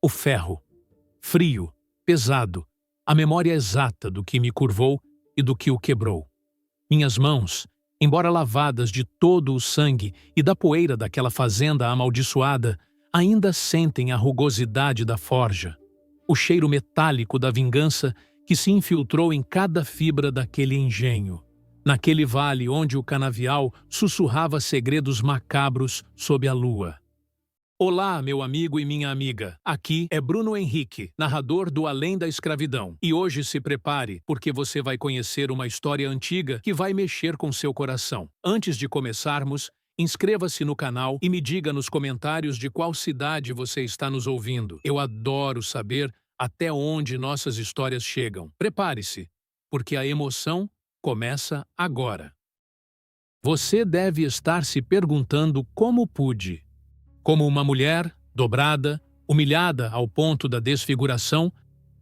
O ferro. Frio, pesado, a memória exata do que me curvou e do que o quebrou. Minhas mãos, embora lavadas de todo o sangue e da poeira daquela fazenda amaldiçoada, ainda sentem a rugosidade da forja, o cheiro metálico da vingança que se infiltrou em cada fibra daquele engenho, naquele vale onde o canavial sussurrava segredos macabros sob a lua. Olá, meu amigo e minha amiga. Aqui é Bruno Henrique, narrador do Além da Escravidão. E hoje se prepare, porque você vai conhecer uma história antiga que vai mexer com seu coração. Antes de começarmos, inscreva-se no canal e me diga nos comentários de qual cidade você está nos ouvindo. Eu adoro saber até onde nossas histórias chegam. Prepare-se, porque a emoção começa agora. Você deve estar se perguntando como pude. Como uma mulher, dobrada, humilhada ao ponto da desfiguração,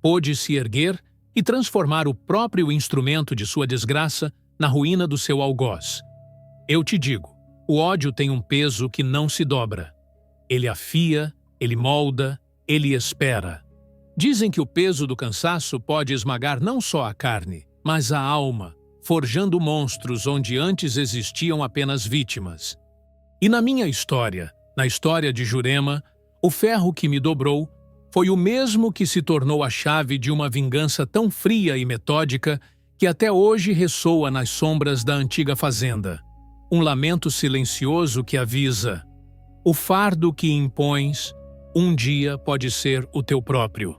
pôde se erguer e transformar o próprio instrumento de sua desgraça na ruína do seu algoz. Eu te digo, o ódio tem um peso que não se dobra. Ele afia, ele molda, ele espera. Dizem que o peso do cansaço pode esmagar não só a carne, mas a alma, forjando monstros onde antes existiam apenas vítimas. E na minha história, na história de Jurema, o ferro que me dobrou foi o mesmo que se tornou a chave de uma vingança tão fria e metódica que até hoje ressoa nas sombras da antiga fazenda. Um lamento silencioso que avisa: o fardo que impões, um dia pode ser o teu próprio.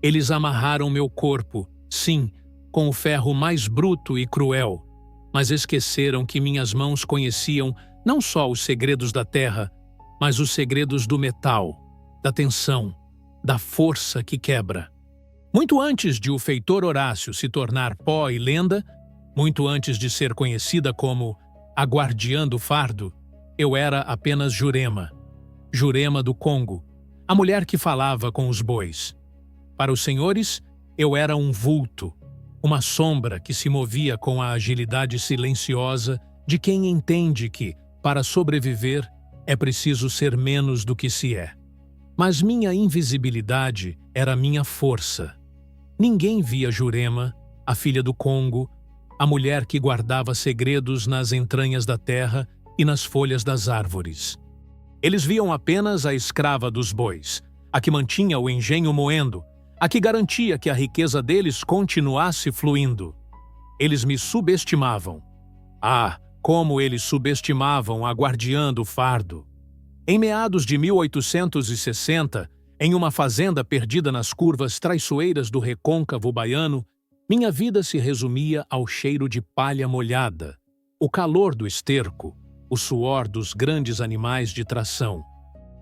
Eles amarraram meu corpo, sim, com o ferro mais bruto e cruel, mas esqueceram que minhas mãos conheciam não só os segredos da terra, mas os segredos do metal, da tensão, da força que quebra. Muito antes de o feitor Horácio se tornar pó e lenda, muito antes de ser conhecida como a guardiã do fardo, eu era apenas Jurema, Jurema do Congo, a mulher que falava com os bois. Para os senhores, eu era um vulto, uma sombra que se movia com a agilidade silenciosa de quem entende que, para sobreviver, é preciso ser menos do que se é. Mas minha invisibilidade era minha força. Ninguém via Jurema, a filha do Congo, a mulher que guardava segredos nas entranhas da terra e nas folhas das árvores. Eles viam apenas a escrava dos bois, a que mantinha o engenho moendo, a que garantia que a riqueza deles continuasse fluindo. Eles me subestimavam. Ah, como eles subestimavam a guardiã do fardo. Em meados de 1860, em uma fazenda perdida nas curvas traiçoeiras do recôncavo baiano, minha vida se resumia ao cheiro de palha molhada, o calor do esterco, o suor dos grandes animais de tração.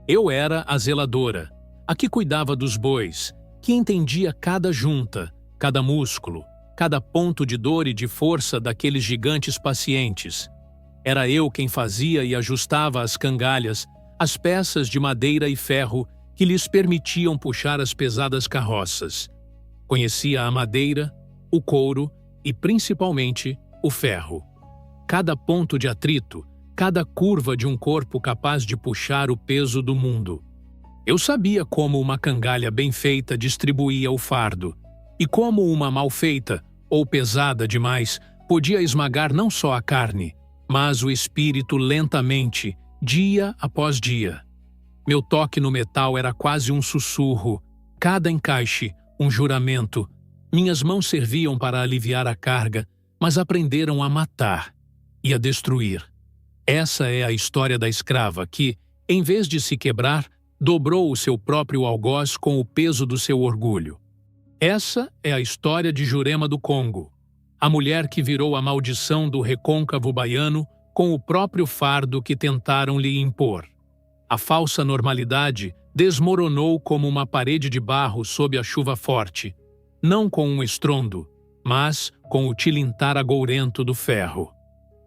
Eu era a zeladora, a que cuidava dos bois, que entendia cada junta, cada músculo, cada ponto de dor e de força daqueles gigantes pacientes. Era eu quem fazia e ajustava as cangalhas, as peças de madeira e ferro que lhes permitiam puxar as pesadas carroças. Conhecia a madeira, o couro e, principalmente, o ferro. Cada ponto de atrito, cada curva de um corpo capaz de puxar o peso do mundo. Eu sabia como uma cangalha bem feita distribuía o fardo, e como uma mal feita, ou pesada demais, podia esmagar não só a carne, mas o espírito lentamente, dia após dia. Meu toque no metal era quase um sussurro, cada encaixe, um juramento. Minhas mãos serviam para aliviar a carga, mas aprenderam a matar e a destruir. Essa é a história da escrava que, em vez de se quebrar, dobrou o seu próprio algoz com o peso do seu orgulho. Essa é a história de Jurema do Congo, a mulher que virou a maldição do recôncavo baiano com o próprio fardo que tentaram lhe impor. A falsa normalidade desmoronou como uma parede de barro sob a chuva forte, não com um estrondo, mas com o tilintar agourento do ferro.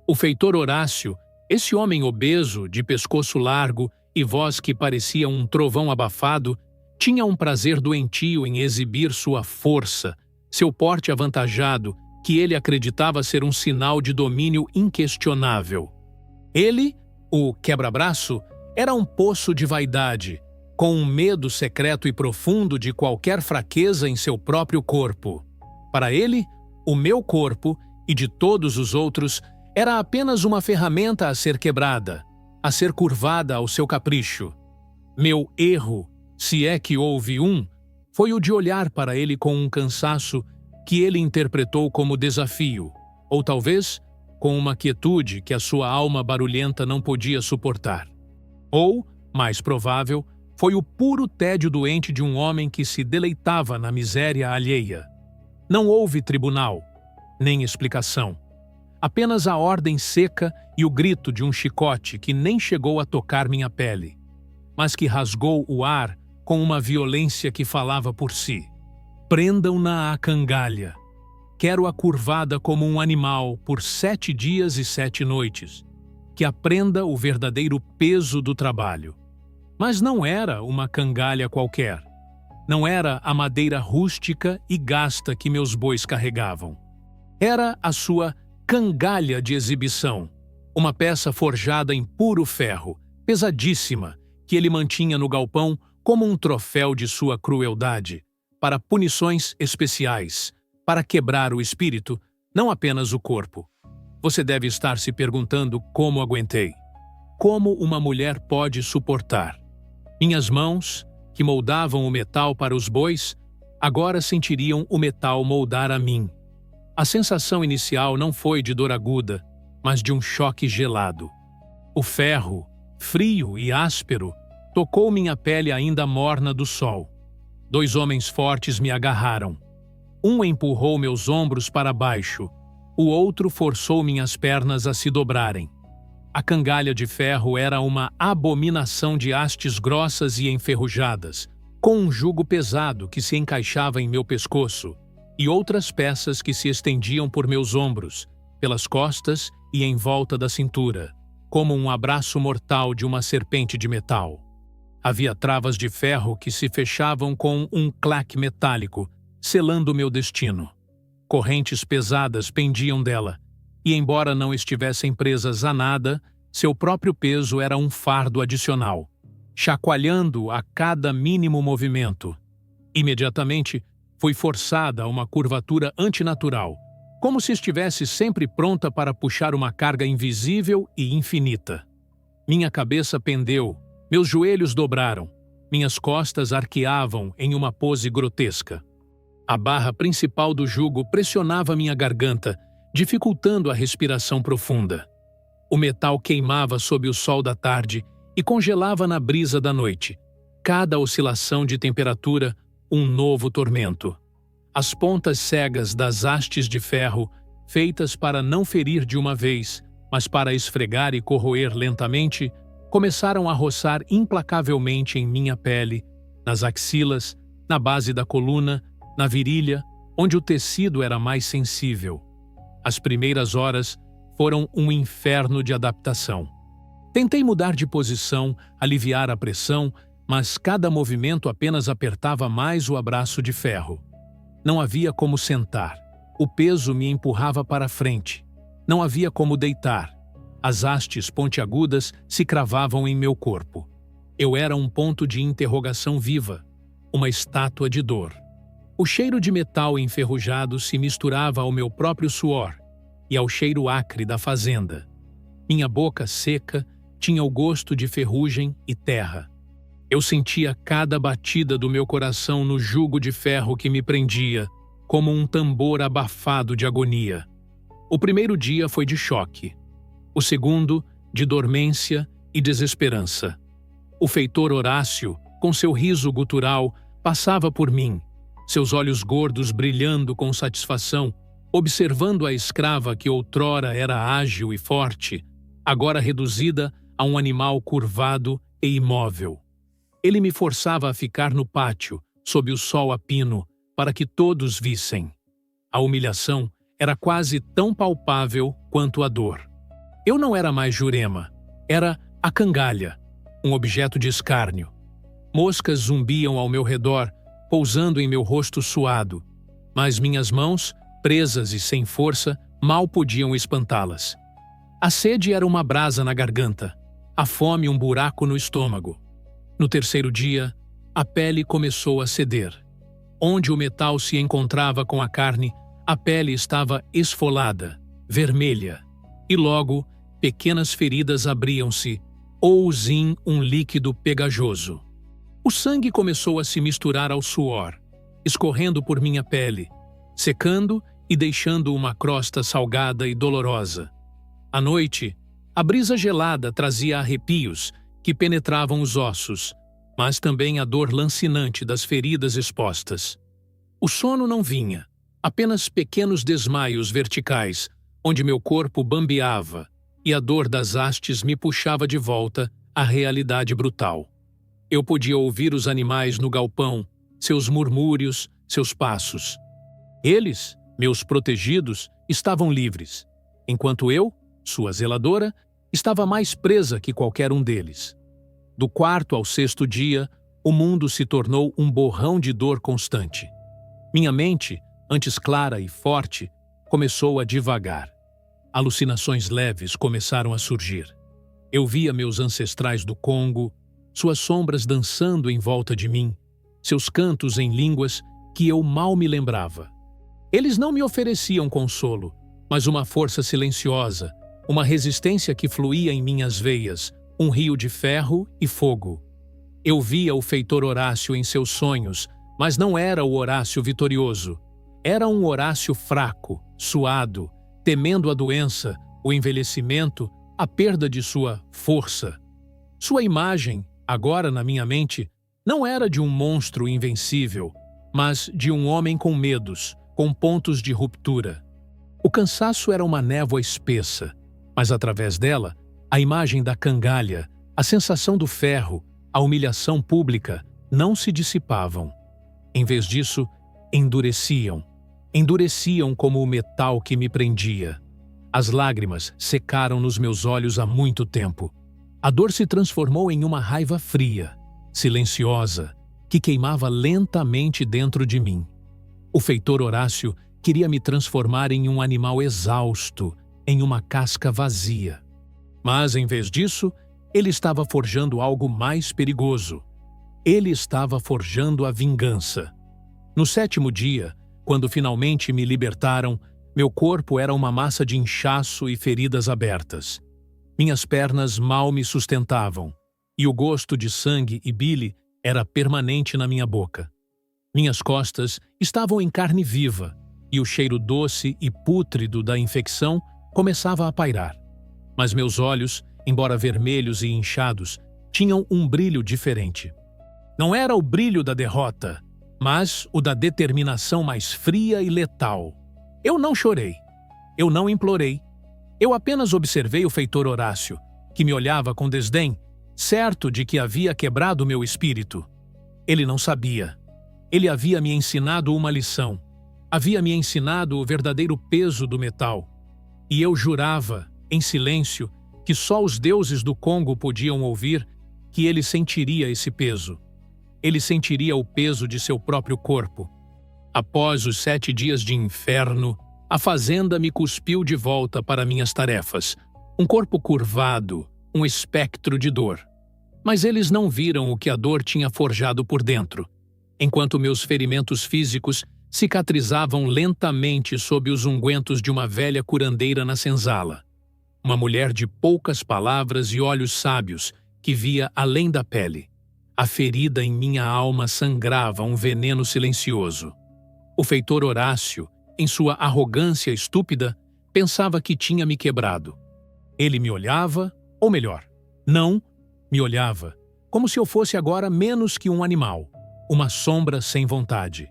O feitor Horácio, esse homem obeso, de pescoço largo e voz que parecia um trovão abafado, tinha um prazer doentio em exibir sua força, seu porte avantajado, que ele acreditava ser um sinal de domínio inquestionável. Ele, o quebra-braço, era um poço de vaidade, com um medo secreto e profundo de qualquer fraqueza em seu próprio corpo. Para ele, o meu corpo e de todos os outros era apenas uma ferramenta a ser quebrada, a ser curvada ao seu capricho. Meu erro, se é que houve um, foi o de olhar para ele com um cansaço que ele interpretou como desafio, ou talvez com uma quietude que a sua alma barulhenta não podia suportar. Ou, mais provável, foi o puro tédio doente de um homem que se deleitava na miséria alheia. Não houve tribunal, nem explicação. Apenas a ordem seca e o grito de um chicote que nem chegou a tocar minha pele, mas que rasgou o ar com uma violência que falava por si. Prendam-na à cangalha. Quero-a curvada como um animal por 7 dias e 7 noites, que aprenda o verdadeiro peso do trabalho. Mas não era uma cangalha qualquer. Não era a madeira rústica e gasta que meus bois carregavam. Era a sua cangalha de exibição, uma peça forjada em puro ferro, pesadíssima, que ele mantinha no galpão como um troféu de sua crueldade, para punições especiais, para quebrar o espírito, não apenas o corpo. Você deve estar se perguntando como aguentei. Como uma mulher pode suportar? Minhas mãos, que moldavam o metal para os bois, agora sentiriam o metal moldar a mim. A sensação inicial não foi de dor aguda, mas de um choque gelado. O ferro, frio e áspero, tocou minha pele ainda morna do sol. 2 homens fortes me agarraram. Um empurrou meus ombros para baixo, o outro forçou minhas pernas a se dobrarem. A cangalha de ferro era uma abominação de hastes grossas e enferrujadas, com um jugo pesado que se encaixava em meu pescoço e outras peças que se estendiam por meus ombros, pelas costas e em volta da cintura, como um abraço mortal de uma serpente de metal. Havia travas de ferro que se fechavam com um claque metálico, selando meu destino. Correntes pesadas pendiam dela, e embora não estivessem presas a nada, seu próprio peso era um fardo adicional, chacoalhando a cada mínimo movimento. Imediatamente, fui forçada a uma curvatura antinatural, como se estivesse sempre pronta para puxar uma carga invisível e infinita. Minha cabeça pendeu, meus joelhos dobraram, minhas costas arqueavam em uma pose grotesca. A barra principal do jugo pressionava minha garganta, dificultando a respiração profunda. O metal queimava sob o sol da tarde e congelava na brisa da noite. Cada oscilação de temperatura, um novo tormento. As pontas cegas das hastes de ferro, feitas para não ferir de uma vez, mas para esfregar e corroer lentamente, começaram a roçar implacavelmente em minha pele, nas axilas, na base da coluna, na virilha, onde o tecido era mais sensível. As primeiras horas foram um inferno de adaptação. Tentei mudar de posição, aliviar a pressão, mas cada movimento apenas apertava mais o abraço de ferro. Não havia como sentar. O peso me empurrava para frente. Não havia como deitar. As hastes pontiagudas se cravavam em meu corpo. Eu era um ponto de interrogação viva, uma estátua de dor. O cheiro de metal enferrujado se misturava ao meu próprio suor e ao cheiro acre da fazenda. Minha boca seca tinha o gosto de ferrugem e terra. Eu sentia cada batida do meu coração no jugo de ferro que me prendia, como um tambor abafado de agonia. O primeiro dia foi de choque. O segundo, de dormência e desesperança. O feitor Horácio, com seu riso gutural, passava por mim, seus olhos gordos brilhando com satisfação, observando a escrava que outrora era ágil e forte, agora reduzida a um animal curvado e imóvel. Ele me forçava a ficar no pátio, sob o sol a pino, para que todos vissem. A humilhação era quase tão palpável quanto a dor. Eu não era mais Jurema, era a cangalha, um objeto de escárnio. Moscas zumbiam ao meu redor, pousando em meu rosto suado, mas minhas mãos, presas e sem força, mal podiam espantá-las. A sede era uma brasa na garganta, a fome um buraco no estômago. No terceiro dia, a pele começou a ceder. Onde o metal se encontrava com a carne, a pele estava esfolada, vermelha, e logo pequenas feridas abriam-se, ou um líquido pegajoso. O sangue começou a se misturar ao suor, escorrendo por minha pele, secando e deixando uma crosta salgada e dolorosa. À noite, a brisa gelada trazia arrepios que penetravam os ossos, mas também a dor lancinante das feridas expostas. O sono não vinha, apenas pequenos desmaios verticais, onde meu corpo bambeava e a dor das hastes me puxava de volta à realidade brutal. Eu podia ouvir os animais no galpão, seus murmúrios, seus passos. Eles, meus protegidos, estavam livres, enquanto eu, sua zeladora, estava mais presa que qualquer um deles. Do quarto ao sexto dia, o mundo se tornou um borrão de dor constante. Minha mente, antes clara e forte, começou a divagar. Alucinações leves começaram a surgir. Eu via meus ancestrais do Congo, suas sombras dançando em volta de mim, seus cantos em línguas que eu mal me lembrava. Eles não me ofereciam consolo, mas uma força silenciosa, uma resistência que fluía em minhas veias, um rio de ferro e fogo. Eu via o feitor Horácio em seus sonhos, mas não era o Horácio vitorioso. Era um Horácio fraco, suado, temendo a doença, o envelhecimento, a perda de sua força. Sua imagem, agora na minha mente, não era de um monstro invencível, mas de um homem com medos, com pontos de ruptura. O cansaço era uma névoa espessa, mas através dela, a imagem da cangalha, a sensação do ferro, a humilhação pública não se dissipavam. Em vez disso, endureciam. Endureciam como o metal que me prendia. As lágrimas secaram nos meus olhos há muito tempo. A dor se transformou em uma raiva fria, silenciosa, que queimava lentamente dentro de mim. O feitor Horácio queria me transformar em um animal exausto, em uma casca vazia. Mas, em vez disso, ele estava forjando algo mais perigoso. Ele estava forjando a vingança. No sétimo dia, quando finalmente me libertaram, meu corpo era uma massa de inchaço e feridas abertas. Minhas pernas mal me sustentavam, e o gosto de sangue e bile era permanente na minha boca. Minhas costas estavam em carne viva, e o cheiro doce e pútrido da infecção começava a pairar. Mas meus olhos, embora vermelhos e inchados, tinham um brilho diferente. Não era o brilho da derrota, mas o da determinação mais fria e letal. Eu não chorei. Eu não implorei. Eu apenas observei o feitor Horácio, que me olhava com desdém, certo de que havia quebrado meu espírito. Ele não sabia. Ele havia me ensinado uma lição. Havia me ensinado o verdadeiro peso do metal. E eu jurava, em silêncio, que só os deuses do Congo podiam ouvir, que ele sentiria esse peso. Ele sentiria o peso de seu próprio corpo. Após os 7 dias de inferno, a fazenda me cuspiu de volta para minhas tarefas. Um corpo curvado, um espectro de dor. Mas eles não viram o que a dor tinha forjado por dentro, enquanto meus ferimentos físicos cicatrizavam lentamente sob os ungüentos de uma velha curandeira na senzala. Uma mulher de poucas palavras e olhos sábios que via além da pele. A ferida em minha alma sangrava um veneno silencioso. O feitor Horácio, em sua arrogância estúpida, pensava que tinha me quebrado. Ele me olhava, ou melhor, não me olhava, como se eu fosse agora menos que um animal, uma sombra sem vontade.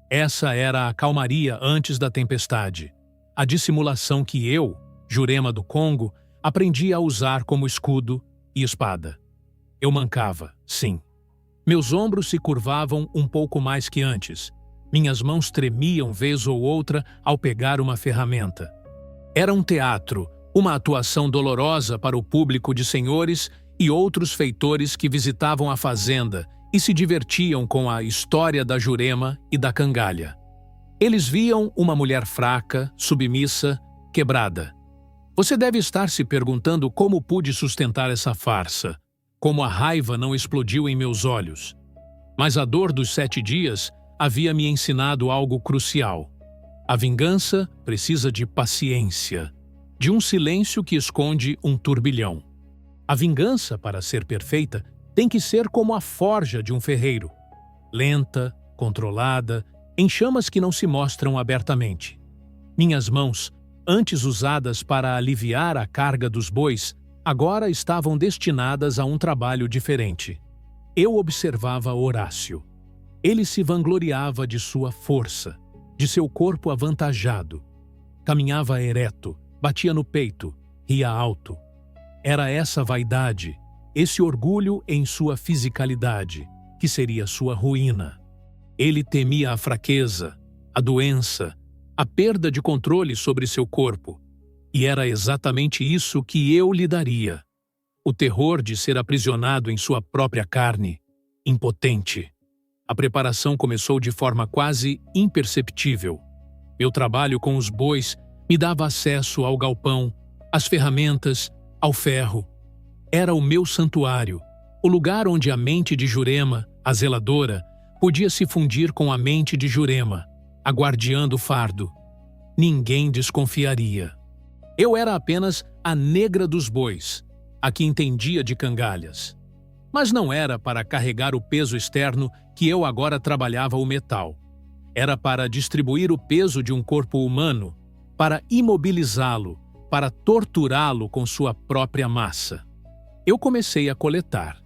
Essa era a calmaria antes da tempestade, a dissimulação que eu, Jurema do Congo, aprendi a usar como escudo e espada. Eu mancava, sim. Meus ombros se curvavam um pouco mais que antes. Minhas mãos tremiam vez ou outra ao pegar uma ferramenta. Era um teatro, uma atuação dolorosa para o público de senhores e outros feitores que visitavam a fazenda e se divertiam com a história da Jurema e da cangalha. Eles viam uma mulher fraca, submissa, quebrada. Você deve estar se perguntando como pude sustentar essa farsa, como a raiva não explodiu em meus olhos. Mas a dor dos 7 dias havia me ensinado algo crucial. A vingança precisa de paciência, de um silêncio que esconde um turbilhão. A vingança, para ser perfeita, tem que ser como a forja de um ferreiro. Lenta, controlada, em chamas que não se mostram abertamente. Minhas mãos, antes usadas para aliviar a carga dos bois, agora estavam destinadas a um trabalho diferente. Eu observava Horácio. Ele se vangloriava de sua força, de seu corpo avantajado. Caminhava ereto, batia no peito, ria alto. Era essa vaidade, esse orgulho em sua fisicalidade, que seria sua ruína. Ele temia a fraqueza, a doença, a perda de controle sobre seu corpo. E era exatamente isso que eu lhe daria. O terror de ser aprisionado em sua própria carne, impotente. A preparação começou de forma quase imperceptível. Meu trabalho com os bois me dava acesso ao galpão, às ferramentas, ao ferro. Era o meu santuário, o lugar onde a mente de Jurema, a zeladora, podia se fundir com a mente de Jurema, a guardiã do fardo. Ninguém desconfiaria. Eu era apenas a negra dos bois, a que entendia de cangalhas. Mas não era para carregar o peso externo que eu agora trabalhava o metal. Era para distribuir o peso de um corpo humano, para imobilizá-lo, para torturá-lo com sua própria massa. Eu comecei a coletar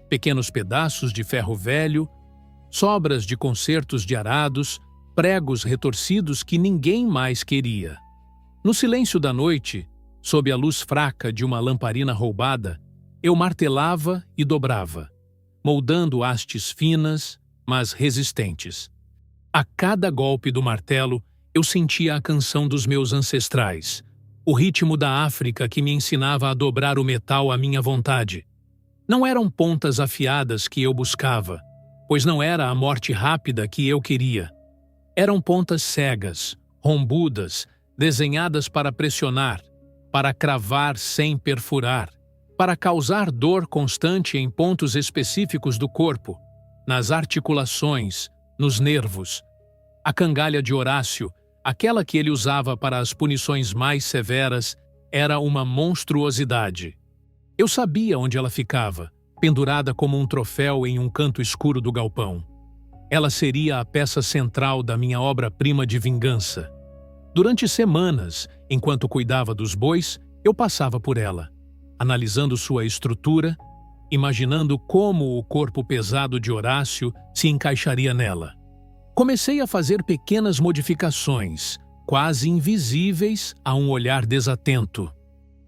pequenos pedaços de ferro velho, sobras de concertos de arados, pregos retorcidos que ninguém mais queria. No silêncio da noite, sob a luz fraca de uma lamparina roubada, eu martelava e dobrava, moldando hastes finas, mas resistentes. A cada golpe do martelo, eu sentia a canção dos meus ancestrais, o ritmo da África que me ensinava a dobrar o metal à minha vontade. Não eram pontas afiadas que eu buscava, pois não era a morte rápida que eu queria. Eram pontas cegas, rombudas, desenhadas para pressionar, para cravar sem perfurar, para causar dor constante em pontos específicos do corpo, nas articulações, nos nervos. A cangalha de Horácio, aquela que ele usava para as punições mais severas, era uma monstruosidade. Eu sabia onde ela ficava, pendurada como um troféu em um canto escuro do galpão. Ela seria a peça central da minha obra-prima de vingança. Durante semanas, enquanto cuidava dos bois, eu passava por ela, analisando sua estrutura, imaginando como o corpo pesado de Horácio se encaixaria nela. Comecei a fazer pequenas modificações, quase invisíveis a um olhar desatento.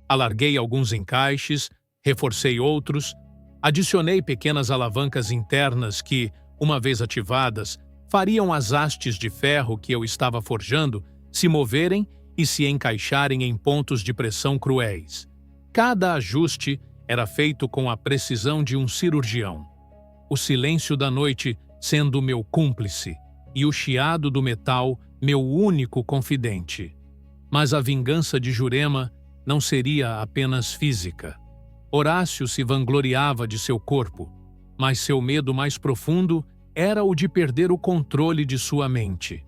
Alarguei alguns encaixes, reforcei outros, adicionei pequenas alavancas internas que, uma vez ativadas, fariam as hastes de ferro que eu estava forjando se moverem e se encaixarem em pontos de pressão cruéis. Cada ajuste era feito com a precisão de um cirurgião. O silêncio da noite sendo meu cúmplice e o chiado do metal meu único confidente. Mas a vingança de Jurema não seria apenas física. Horácio se vangloriava de seu corpo, mas seu medo mais profundo era o de perder o controle de sua mente.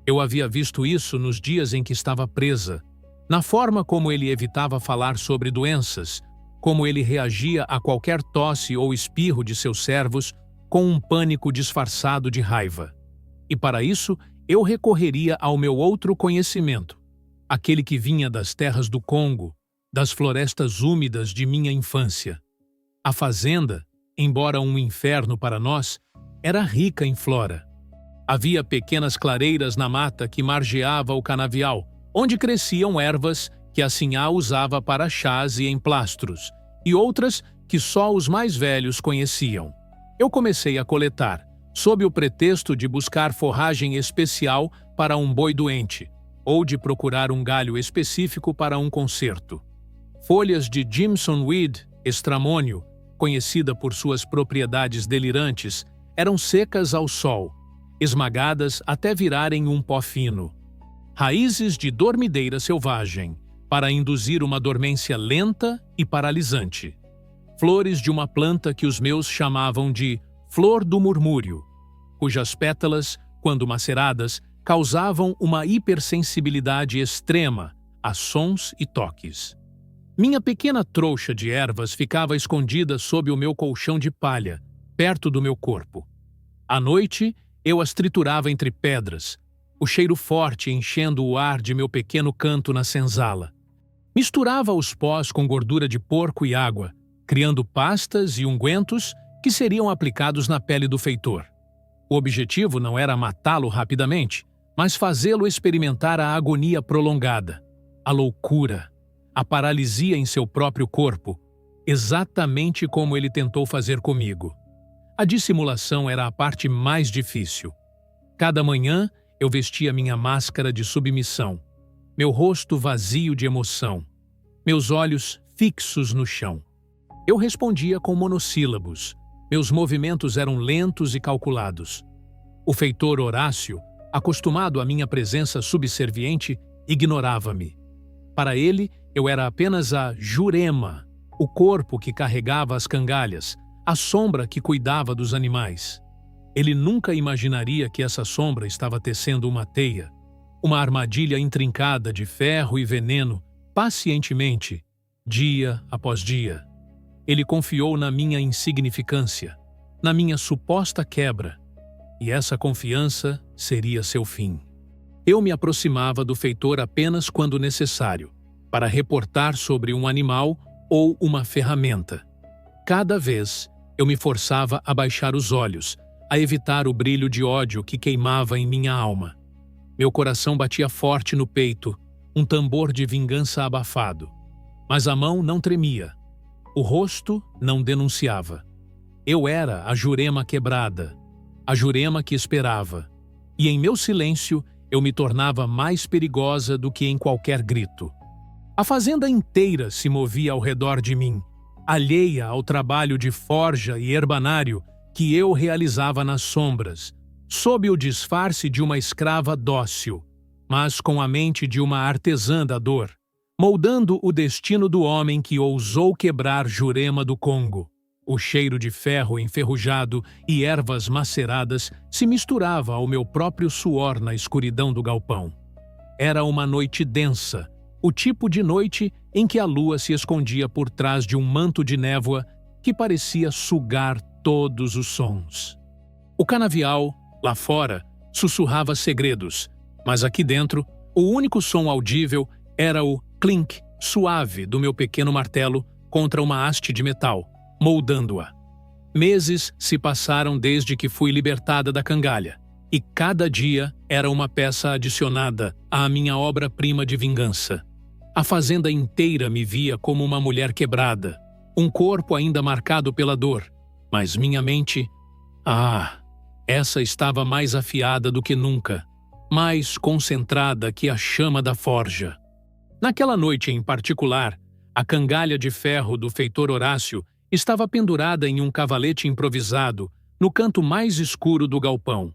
Eu havia visto isso nos dias em que estava presa, na forma como ele evitava falar sobre doenças, como ele reagia a qualquer tosse ou espirro de seus servos com um pânico disfarçado de raiva. E para isso, eu recorreria ao meu outro conhecimento, aquele que vinha das terras do Congo, das florestas úmidas de minha infância. A fazenda, embora um inferno para nós, era rica em flora. Havia pequenas clareiras na mata que margeava o canavial, onde cresciam ervas que a sinhá usava para chás e emplastros, e outras que só os mais velhos conheciam. Eu comecei a coletar, sob o pretexto de buscar forragem especial para um boi doente, ou de procurar um galho específico para um concerto. Folhas de Jimson Weed, estramônio, conhecida por suas propriedades delirantes, eram secas ao sol, esmagadas até virarem um pó fino. Raízes de dormideira selvagem, para induzir uma dormência lenta e paralisante. flores de uma planta que os meus chamavam de flor do murmúrio, cujas pétalas, quando maceradas, causavam uma hipersensibilidade extrema a sons e toques. Minha pequena trouxa de ervas ficava escondida sob o meu colchão de palha, perto do meu corpo. À noite, eu as triturava entre pedras, o cheiro forte enchendo o ar de meu pequeno canto na senzala. Misturava os pós com gordura de porco e água, criando pastas e ungüentos que seriam aplicados na pele do feitor. O objetivo não era matá-lo rapidamente, mas fazê-lo experimentar a agonia prolongada, a loucura, a paralisia em seu próprio corpo, exatamente como ele tentou fazer comigo. A dissimulação era a parte mais difícil. Cada manhã eu vestia minha máscara de submissão, meu rosto vazio de emoção, meus olhos fixos no chão. Eu respondia com monossílabos, meus movimentos eram lentos e calculados. O feitor Horácio, acostumado à minha presença subserviente, ignorava-me. Para ele, eu era apenas a Jurema, o corpo que carregava as cangalhas, a sombra que cuidava dos animais. Ele nunca imaginaria que essa sombra estava tecendo uma teia, uma armadilha intrincada de ferro e veneno, pacientemente, dia após dia. Ele confiou na minha insignificância, na minha suposta quebra, e essa confiança seria seu fim. Eu me aproximava do feitor apenas quando necessário, para reportar sobre um animal ou uma ferramenta. Cada vez, eu me forçava a baixar os olhos, a evitar o brilho de ódio que queimava em minha alma. Meu coração batia forte no peito, um tambor de vingança abafado. Mas a mão não tremia. O rosto não denunciava. Eu era a Jurema quebrada, a Jurema que esperava. E em meu silêncio, eu me tornava mais perigosa do que em qualquer grito. A fazenda inteira se movia ao redor de mim, alheia ao trabalho de forja e herbanário que eu realizava nas sombras, sob o disfarce de uma escrava dócil, mas com a mente de uma artesã da dor, moldando o destino do homem que ousou quebrar Jurema do Congo. O cheiro de ferro enferrujado e ervas maceradas se misturava ao meu próprio suor na escuridão do galpão. Era uma noite densa, o tipo de noite em que a lua se escondia por trás de um manto de névoa que parecia sugar todos os sons. O canavial, lá fora, sussurrava segredos, mas aqui dentro, o único som audível era o clink suave do meu pequeno martelo contra uma haste de metal, moldando-a. Meses se passaram desde que fui libertada da cangalha, e cada dia era uma peça adicionada à minha obra-prima de vingança. A fazenda inteira me via como uma mulher quebrada, um corpo ainda marcado pela dor, mas minha mente, essa estava mais afiada do que nunca, mais concentrada que a chama da forja. Naquela noite em particular, a cangalha de ferro do feitor Horácio estava pendurada em um cavalete improvisado no canto mais escuro do galpão.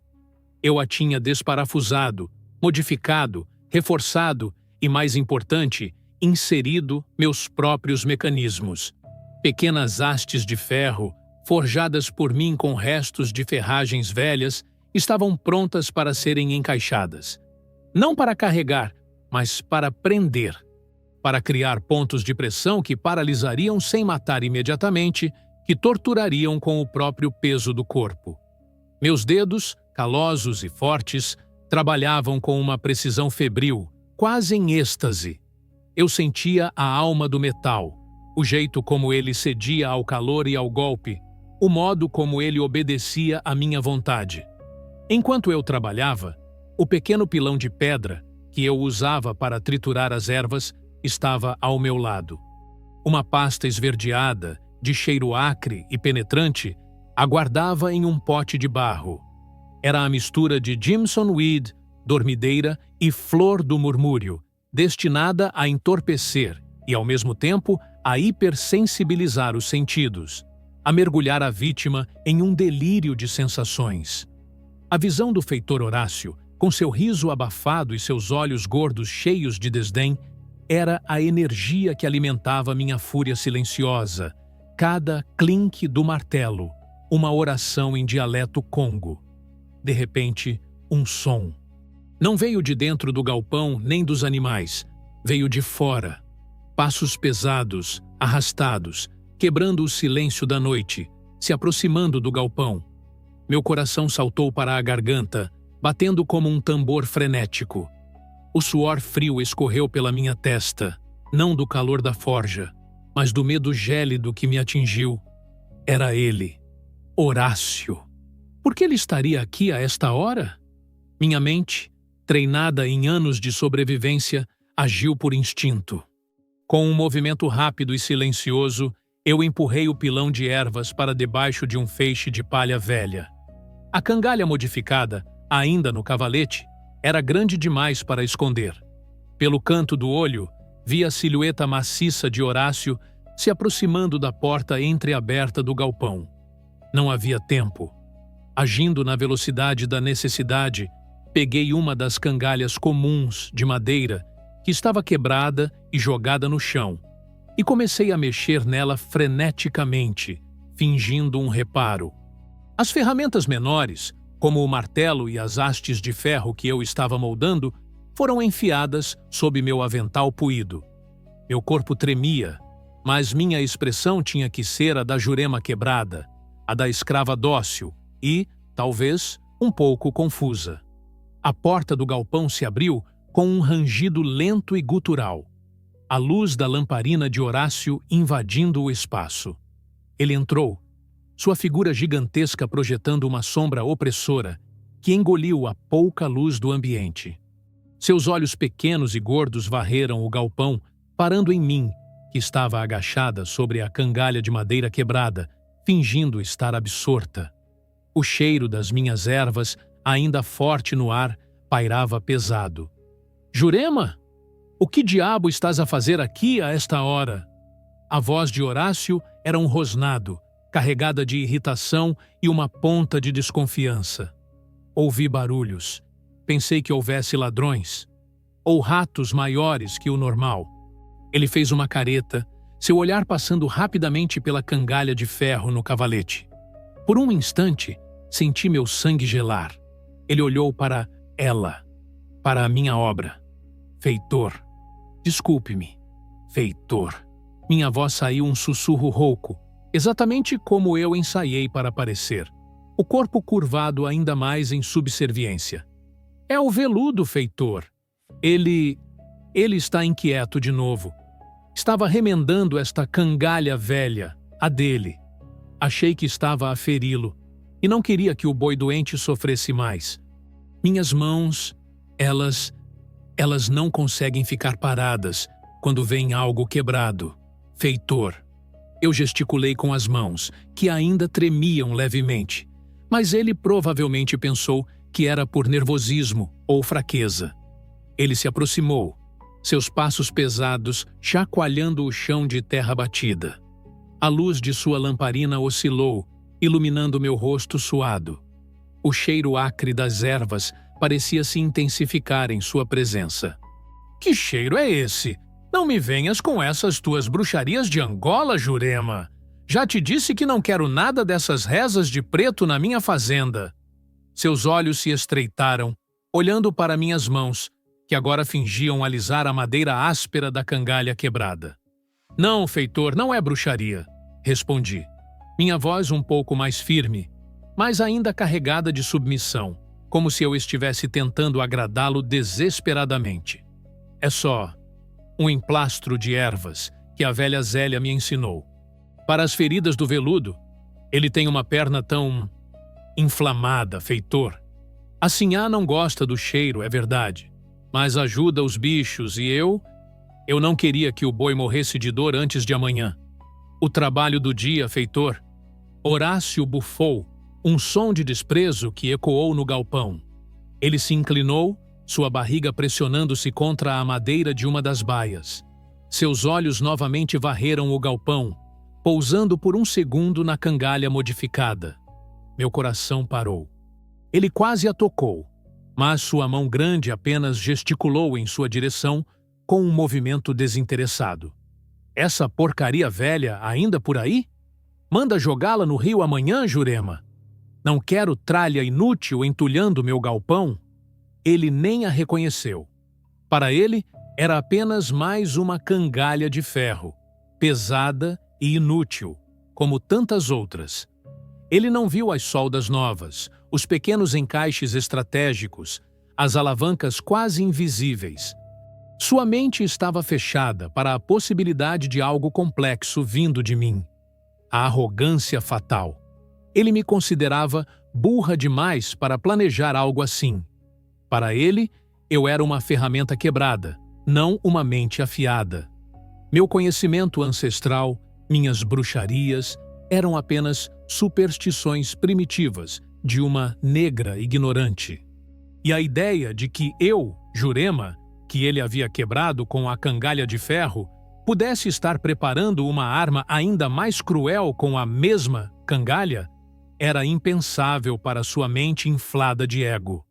Eu a tinha desparafusado, modificado, reforçado e, mais importante, inserido meus próprios mecanismos. Pequenas hastes de ferro, forjadas por mim com restos de ferragens velhas, estavam prontas para serem encaixadas. Não para carregar, mas para prender. Para criar pontos de pressão que paralisariam sem matar imediatamente, que torturariam com o próprio peso do corpo. Meus dedos, calosos e fortes, trabalhavam com uma precisão febril, quase em êxtase. Eu sentia a alma do metal, o jeito como ele cedia ao calor e ao golpe, o modo como ele obedecia à minha vontade. Enquanto eu trabalhava, o pequeno pilão de pedra, que eu usava para triturar as ervas, estava ao meu lado. Uma pasta esverdeada, de cheiro acre e penetrante, aguardava em um pote de barro. Era a mistura de Jimson Weed, dormideira e flor do murmúrio, destinada a entorpecer e, ao mesmo tempo, a hipersensibilizar os sentidos, a mergulhar a vítima em um delírio de sensações. A visão do feitor Horácio, com seu riso abafado e seus olhos gordos cheios de desdém, era a energia que alimentava minha fúria silenciosa, cada clink do martelo, uma oração em dialeto congo. De repente, um som. Não veio de dentro do galpão nem dos animais, veio de fora. Passos pesados, arrastados, quebrando o silêncio da noite, se aproximando do galpão. Meu coração saltou para a garganta, batendo como um tambor frenético. O suor frio escorreu pela minha testa, não do calor da forja, mas do medo gélido que me atingiu. Era ele, Horácio. Por que ele estaria aqui a esta hora? Minha mente, treinada em anos de sobrevivência, agiu por instinto. Com um movimento rápido e silencioso, eu empurrei o pilão de ervas para debaixo de um feixe de palha velha. A cangalha modificada, ainda no cavalete, era grande demais para esconder. Pelo canto do olho, vi a silhueta maciça de Horácio se aproximando da porta entreaberta do galpão. Não havia tempo. Agindo na velocidade da necessidade, peguei uma das cangalhas comuns de madeira que estava quebrada e jogada no chão, e comecei a mexer nela freneticamente, fingindo um reparo. As ferramentas menores, como o martelo e as hastes de ferro que eu estava moldando, foram enfiadas sob meu avental puído. Meu corpo tremia, mas minha expressão tinha que ser a da Jurema quebrada, a da escrava dócil e, talvez, um pouco confusa. A porta do galpão se abriu com um rangido lento e gutural, a luz da lamparina de Horácio invadindo o espaço. Ele entrou, sua figura gigantesca projetando uma sombra opressora que engoliu a pouca luz do ambiente. Seus olhos pequenos e gordos varreram o galpão, parando em mim, que estava agachada sobre a cangalha de madeira quebrada, fingindo estar absorta. O cheiro das minhas ervas, ainda forte no ar, pairava pesado. Jurema? O que diabo estás a fazer aqui a esta hora? A voz de Horácio era um rosnado, carregada de irritação e uma ponta de desconfiança. Ouvi barulhos. Pensei que houvesse ladrões, ou ratos maiores que o normal. Ele fez uma careta, seu olhar passando rapidamente pela cangalha de ferro no cavalete. Por um instante, senti meu sangue gelar. Ele olhou para ela, para a minha obra. Feitor. Desculpe-me. Feitor. Minha voz saiu um sussurro rouco, exatamente como eu ensaiei para parecer. O corpo curvado ainda mais em subserviência. É o veludo, Feitor. Ele está inquieto de novo. Estava remendando esta cangalha velha, a dele. Achei que estava a feri-lo e não queria que o boi doente sofresse mais. Minhas mãos, elas não conseguem ficar paradas quando vem algo quebrado. Feitor. Eu gesticulei com as mãos, que ainda tremiam levemente, mas ele provavelmente pensou que era por nervosismo ou fraqueza. Ele se aproximou, seus passos pesados chacoalhando o chão de terra batida. A luz de sua lamparina oscilou, iluminando meu rosto suado. O cheiro acre das ervas parecia se intensificar em sua presença. Que cheiro é esse? Não me venhas com essas tuas bruxarias de Angola, Jurema. Já te disse que não quero nada dessas rezas de preto na minha fazenda. Seus olhos se estreitaram, olhando para minhas mãos, que agora fingiam alisar a madeira áspera da cangalha quebrada. Não, Feitor, não é bruxaria, respondi. Minha voz um pouco mais firme, mas ainda carregada de submissão, como se eu estivesse tentando agradá-lo desesperadamente. É só um emplastro de ervas que a velha Zélia me ensinou. Para as feridas do veludo, ele tem uma perna tão inflamada, Feitor. A sinhá não gosta do cheiro, é verdade, mas ajuda os bichos e eu não queria que o boi morresse de dor antes de amanhã. O trabalho do dia, Feitor. Horácio bufou, um som de desprezo que ecoou no galpão. Ele se inclinou, sua barriga pressionando-se contra a madeira de uma das baias. Seus olhos novamente varreram o galpão, pousando por um segundo na cangalha modificada. Meu coração parou. Ele quase a tocou, mas sua mão grande apenas gesticulou em sua direção com um movimento desinteressado. Essa porcaria velha ainda por aí? Manda jogá-la no rio amanhã, Jurema. Não quero tralha inútil entulhando meu galpão. Ele nem a reconheceu. Para ele, era apenas mais uma cangalha de ferro, pesada e inútil, como tantas outras. Ele não viu as soldas novas, os pequenos encaixes estratégicos, as alavancas quase invisíveis. Sua mente estava fechada para a possibilidade de algo complexo vindo de mim. A arrogância fatal. Ele me considerava burra demais para planejar algo assim. Para ele, eu era uma ferramenta quebrada, não uma mente afiada. Meu conhecimento ancestral, minhas bruxarias, eram apenas superstições primitivas de uma negra ignorante. E a ideia de que eu, Jurema, que ele havia quebrado com a cangalha de ferro, pudesse estar preparando uma arma ainda mais cruel com a mesma cangalha, era impensável para sua mente inflada de ego.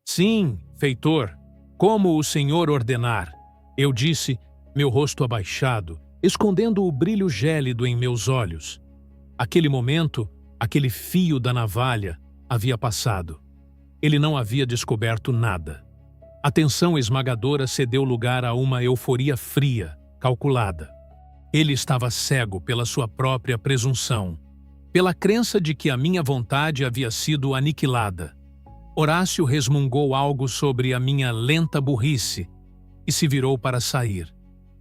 Sim, feitor, como o senhor ordenar, eu disse, meu rosto abaixado, escondendo o brilho gélido em meus olhos. Aquele momento, aquele fio da navalha, havia passado. Ele não havia descoberto nada. A tensão esmagadora cedeu lugar a uma euforia fria, calculada. Ele estava cego pela sua própria presunção, pela crença de que a minha vontade havia sido aniquilada. Horácio resmungou algo sobre a minha lenta burrice e se virou para sair.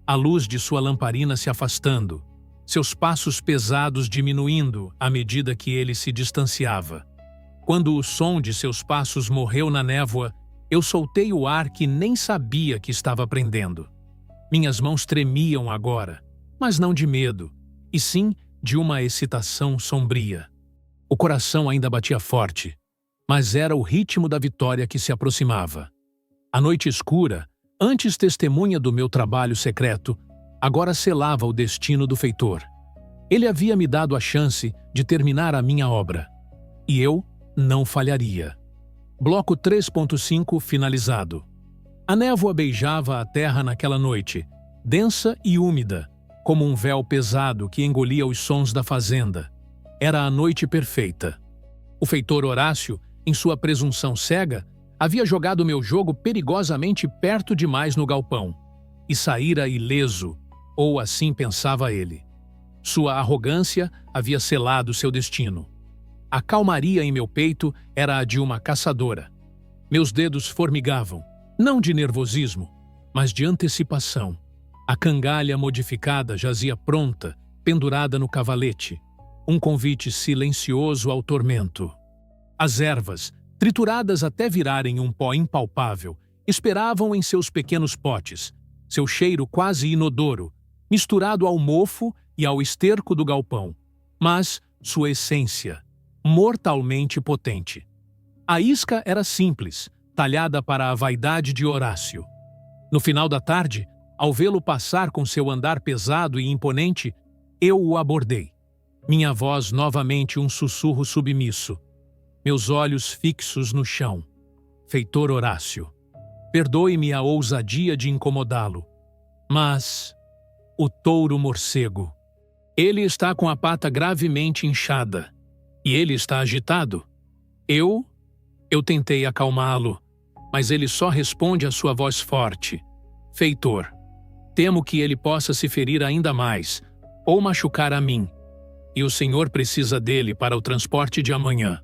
A luz de sua lamparina se afastando, seus passos pesados diminuindo à medida que ele se distanciava. Quando o som de seus passos morreu na névoa, eu soltei o ar que nem sabia que estava prendendo. Minhas mãos tremiam agora, mas não de medo, e sim de uma excitação sombria. O coração ainda batia forte, mas era o ritmo da vitória que se aproximava. A noite escura, antes testemunha do meu trabalho secreto, agora selava o destino do feitor. Ele havia me dado a chance de terminar a minha obra. E eu não falharia. Bloco 3.5 finalizado. A névoa beijava a terra naquela noite, densa e úmida, como um véu pesado que engolia os sons da fazenda. Era a noite perfeita. O feitor Horácio, em sua presunção cega, havia jogado meu jogo perigosamente perto demais no galpão, e saíra ileso, ou assim pensava ele. Sua arrogância havia selado seu destino. A calmaria em meu peito era a de uma caçadora. Meus dedos formigavam, não de nervosismo, mas de antecipação. A cangalha modificada jazia pronta, pendurada no cavalete, um convite silencioso ao tormento. As ervas, trituradas até virarem um pó impalpável, esperavam em seus pequenos potes, seu cheiro quase inodoro, misturado ao mofo e ao esterco do galpão, mas sua essência, mortalmente potente. A isca era simples, talhada para a vaidade de Horácio. No final da tarde, ao vê-lo passar com seu andar pesado e imponente, eu o abordei. Minha voz novamente um sussurro submisso. Meus olhos fixos no chão. Feitor Horácio, perdoe-me a ousadia de incomodá-lo, mas o touro morcego. Ele está com a pata gravemente inchada. E ele está agitado. Eu tentei acalmá-lo, mas ele só responde à sua voz forte. Feitor, temo que ele possa se ferir ainda mais, ou machucar a mim. E o senhor precisa dele para o transporte de amanhã.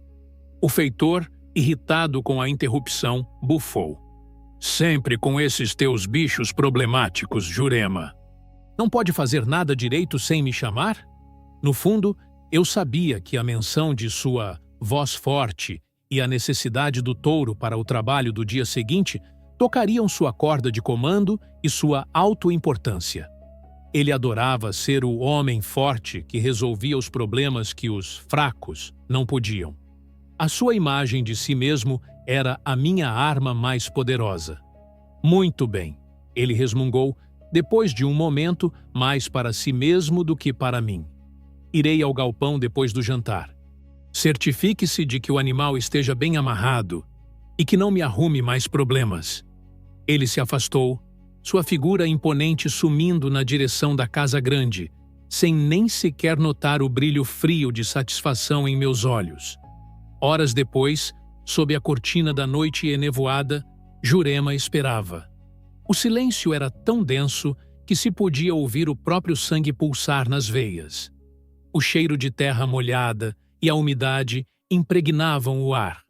O feitor, irritado com a interrupção, bufou. Sempre com esses teus bichos problemáticos, Jurema. Não pode fazer nada direito sem me chamar? No fundo, eu sabia que a menção de sua voz forte e a necessidade do touro para o trabalho do dia seguinte tocariam sua corda de comando e sua autoimportância. Ele adorava ser o homem forte que resolvia os problemas que os fracos não podiam. A sua imagem de si mesmo era a minha arma mais poderosa. Muito bem, ele resmungou, depois de um momento, mais para si mesmo do que para mim. Irei ao galpão depois do jantar. Certifique-se de que o animal esteja bem amarrado e que não me arrume mais problemas. Ele se afastou, sua figura imponente sumindo na direção da casa grande, sem nem sequer notar o brilho frio de satisfação em meus olhos. Horas depois, sob a cortina da noite enevoada, Jurema esperava. O silêncio era tão denso que se podia ouvir o próprio sangue pulsar nas veias. O cheiro de terra molhada e a umidade impregnavam o ar.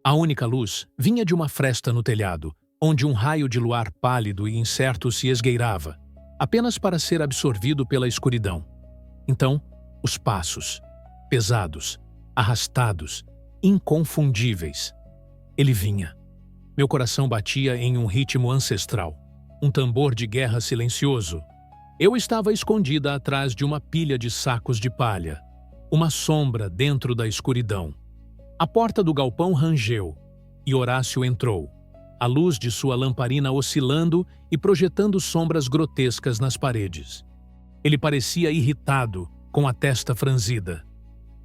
A única luz vinha de uma fresta no telhado, onde um raio de luar pálido e incerto se esgueirava, apenas para ser absorvido pela escuridão. Então, os passos, pesados, arrastados, inconfundíveis. Ele vinha. Meu coração batia em um ritmo ancestral, um tambor de guerra silencioso. Eu estava escondida atrás de uma pilha de sacos de palha, uma sombra dentro da escuridão. A porta do galpão rangeu, e Horácio entrou, a luz de sua lamparina oscilando e projetando sombras grotescas nas paredes. Ele parecia irritado, com a testa franzida.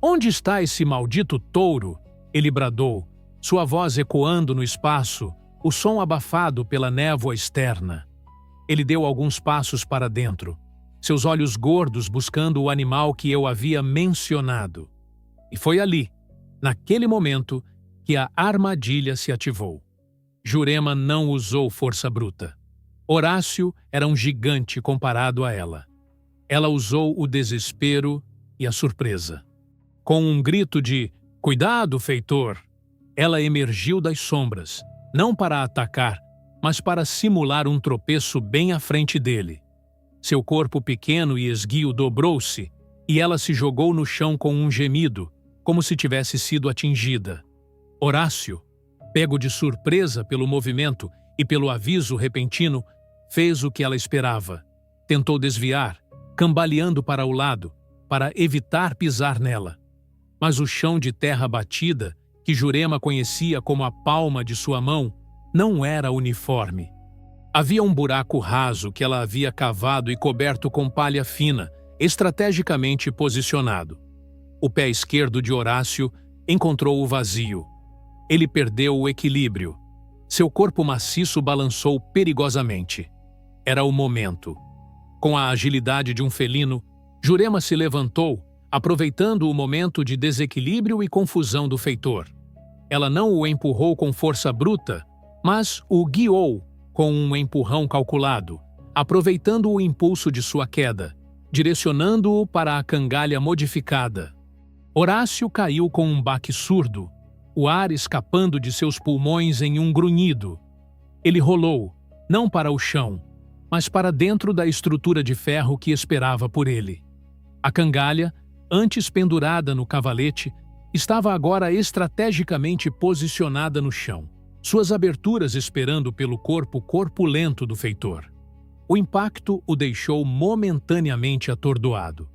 "Onde está esse maldito touro?" ele bradou, sua voz ecoando no espaço, o som abafado pela névoa externa. Ele deu alguns passos para dentro, seus olhos gordos buscando o animal que eu havia mencionado. E foi ali, naquele momento, que a armadilha se ativou. Jurema não usou força bruta. Horácio era um gigante comparado a ela. Ela usou o desespero e a surpresa. Com um grito de "Cuidado, feitor!", ela emergiu das sombras, não para atacar, mas para simular um tropeço bem à frente dele. Seu corpo pequeno e esguio dobrou-se, e ela se jogou no chão com um gemido, como se tivesse sido atingida. Horácio, pego de surpresa pelo movimento e pelo aviso repentino, fez o que ela esperava. Tentou desviar, cambaleando para o lado, para evitar pisar nela. Mas o chão de terra batida, que Jurema conhecia como a palma de sua mão, não era uniforme. Havia um buraco raso que ela havia cavado e coberto com palha fina, estrategicamente posicionado. O pé esquerdo de Horácio encontrou o vazio. Ele perdeu o equilíbrio. Seu corpo maciço balançou perigosamente. Era o momento. Com a agilidade de um felino, Jurema se levantou, aproveitando o momento de desequilíbrio e confusão do feitor. Ela não o empurrou com força bruta, mas o guiou com um empurrão calculado, aproveitando o impulso de sua queda, direcionando-o para a cangalha modificada. Horácio caiu com um baque surdo, o ar escapando de seus pulmões em um grunhido. Ele rolou, não para o chão, mas para dentro da estrutura de ferro que esperava por ele. A cangalha, antes pendurada no cavalete, estava agora estrategicamente posicionada no chão, suas aberturas esperando pelo corpo corpulento do feitor. O impacto o deixou momentaneamente atordoado.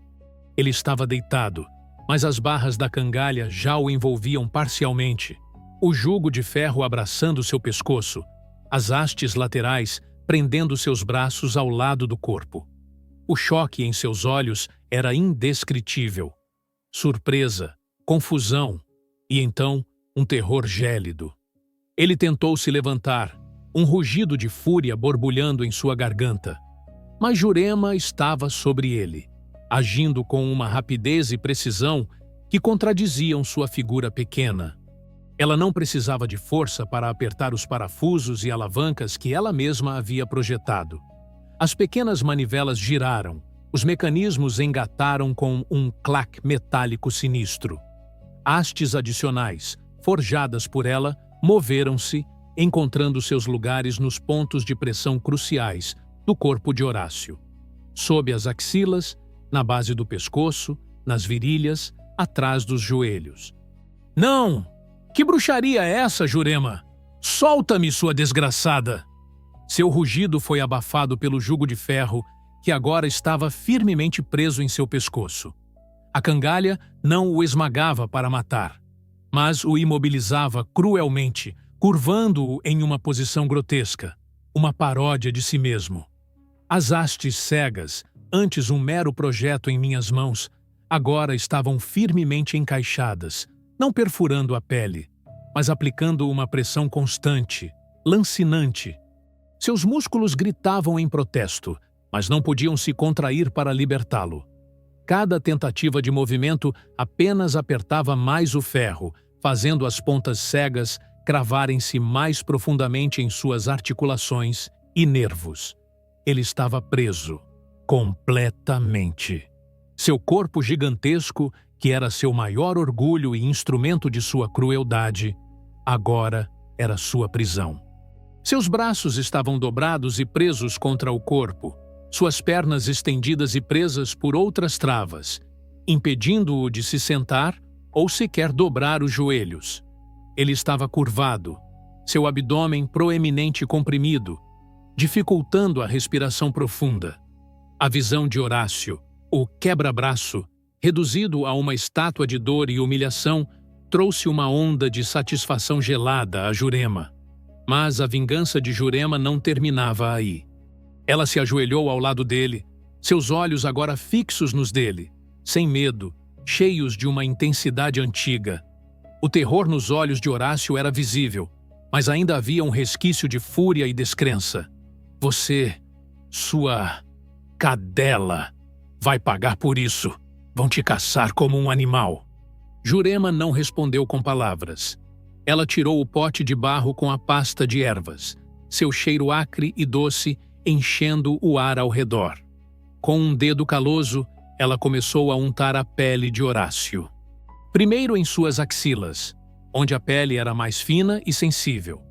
Ele estava deitado, mas as barras da cangalha já o envolviam parcialmente, o jugo de ferro abraçando seu pescoço, as hastes laterais prendendo seus braços ao lado do corpo. O choque em seus olhos era indescritível. Surpresa, confusão e então um terror gélido. Ele tentou se levantar, um rugido de fúria borbulhando em sua garganta. Mas Jurema estava sobre ele, agindo com uma rapidez e precisão que contradiziam sua figura pequena. Ela não precisava de força para apertar os parafusos e alavancas que ela mesma havia projetado. As pequenas manivelas giraram, os mecanismos engataram com um clac metálico sinistro. Hastes adicionais, forjadas por ela, moveram-se, encontrando seus lugares nos pontos de pressão cruciais do corpo de Horácio. Sob as axilas, na base do pescoço, nas virilhas, atrás dos joelhos. "Não! Que bruxaria é essa, Jurema? Solta-me, sua desgraçada!" Seu rugido foi abafado pelo jugo de ferro que agora estava firmemente preso em seu pescoço. A cangalha não o esmagava para matar, mas o imobilizava cruelmente, curvando-o em uma posição grotesca, uma paródia de si mesmo. As hastes cegas, antes um mero projeto em minhas mãos, agora estavam firmemente encaixadas, não perfurando a pele, mas aplicando uma pressão constante, lancinante. Seus músculos gritavam em protesto, mas não podiam se contrair para libertá-lo. Cada tentativa de movimento apenas apertava mais o ferro, fazendo as pontas cegas cravarem-se mais profundamente em suas articulações e nervos. Ele estava preso, completamente. Seu corpo gigantesco, que era seu maior orgulho e instrumento de sua crueldade, agora era sua prisão. Seus braços estavam dobrados e presos contra o corpo, suas pernas estendidas e presas por outras travas, impedindo-o de se sentar ou sequer dobrar os joelhos. Ele estava curvado, seu abdômen proeminente e comprimido, dificultando a respiração profunda. A visão de Horácio, o quebra-braço, reduzido a uma estátua de dor e humilhação, trouxe uma onda de satisfação gelada a Jurema. Mas a vingança de Jurema não terminava aí. Ela se ajoelhou ao lado dele, seus olhos agora fixos nos dele, sem medo, cheios de uma intensidade antiga. O terror nos olhos de Horácio era visível, mas ainda havia um resquício de fúria e descrença. Você, sua cadela, vai pagar por isso. Vão te caçar como um animal. Jurema não respondeu com palavras. Ela tirou o pote de barro com a pasta de ervas, seu cheiro acre e doce enchendo o ar ao redor. Com um dedo caloso, ela começou a untar a pele de Horácio. Primeiro em suas axilas, onde a pele era mais fina e sensível.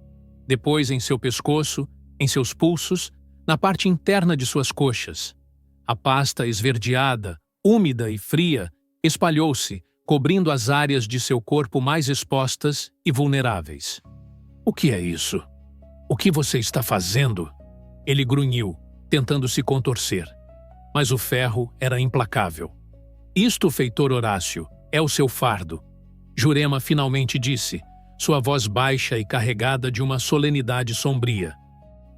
Depois em seu pescoço, em seus pulsos, na parte interna de suas coxas. A pasta esverdeada, úmida e fria, espalhou-se, cobrindo as áreas de seu corpo mais expostas e vulneráveis. O que é isso? O que você está fazendo? Ele grunhiu, tentando se contorcer. Mas o ferro era implacável. Isto, feitor Horácio, é o seu fardo. Jurema finalmente disse, sua voz baixa e carregada de uma solenidade sombria.